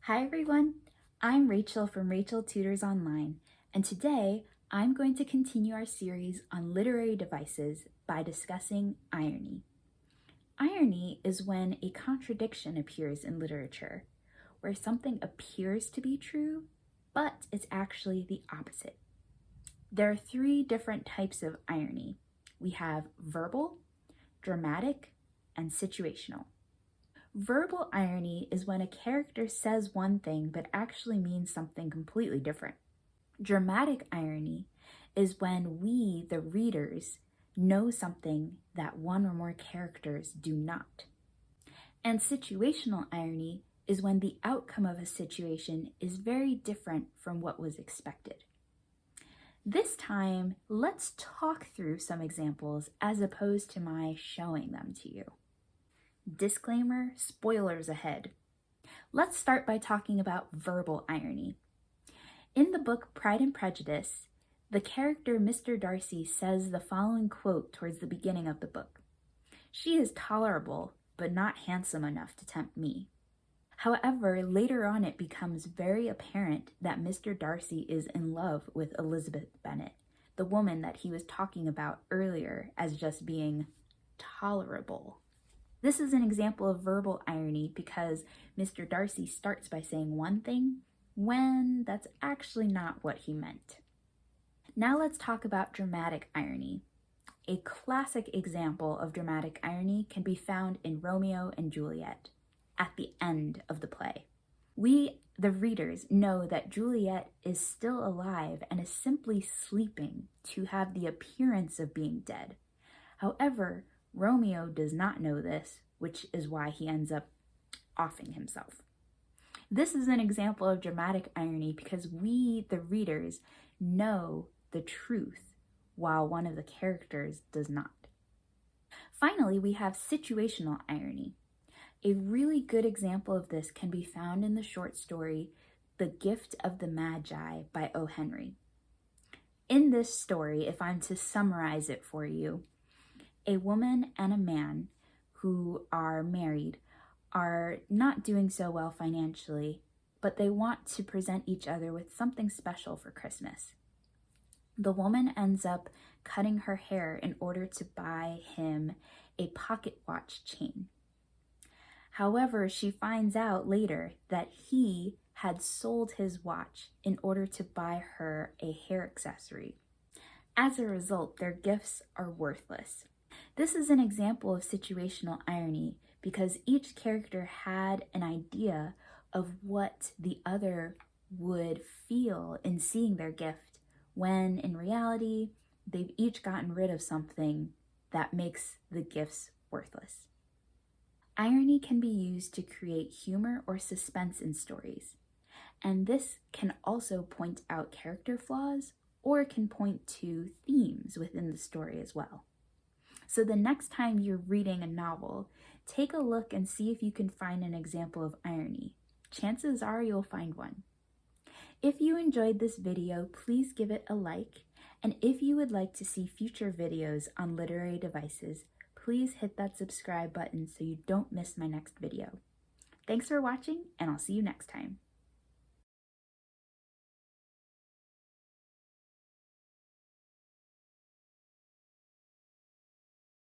Hi everyone, I'm Rachel from Rachel Tutors Online, and today I'm going to continue our series on literary devices by discussing irony. Irony is when a contradiction appears in literature, where something appears to be true, but it's actually the opposite. There are three different types of irony. We have verbal, dramatic, and situational. Verbal irony is when a character says one thing but actually means something completely different. Dramatic irony is when we, the readers, know something that one or more characters do not. And situational irony is when the outcome of a situation is very different from what was expected. This time, let's talk through some examples as opposed to my showing them to you. Disclaimer, spoilers ahead. Let's start by talking about verbal irony. In the book Pride and Prejudice, the character Mr. Darcy says the following quote towards the beginning of the book. "She is tolerable, but not handsome enough to tempt me." However, later on it becomes very apparent that Mr. Darcy is in love with Elizabeth Bennet, the woman that he was talking about earlier as just being tolerable. This is an example of verbal irony because Mr. Darcy starts by saying one thing when that's actually not what he meant. Now let's talk about dramatic irony. A classic example of dramatic irony can be found in Romeo and Juliet at the end of the play. We, the readers, know that Juliet is still alive and is simply sleeping to have the appearance of being dead. However, Romeo does not know this, which is why he ends up offing himself. This is an example of dramatic irony because we, the readers, know the truth while one of the characters does not. Finally, we have situational irony. A really good example of this can be found in the short story The Gift of the Magi by O. Henry. In this story, if I'm to summarize it for you, a woman and a man who are married are not doing so well financially, but they want to present each other with something special for Christmas. The woman ends up cutting her hair in order to buy him a pocket watch chain. However, she finds out later that he had sold his watch in order to buy her a hair accessory. As a result, their gifts are worthless. This is an example of situational irony because each character had an idea of what the other would feel in seeing their gift, when in reality, they've each gotten rid of something that makes the gifts worthless. Irony can be used to create humor or suspense in stories, and this can also point out character flaws or it can point to themes within the story as well. So the next time you're reading a novel, take a look and see if you can find an example of irony. Chances are you'll find one. If you enjoyed this video, please give it a like. And if you would like to see future videos on literary devices, please hit that subscribe button so you don't miss my next video. Thanks for watching, and I'll see you next time.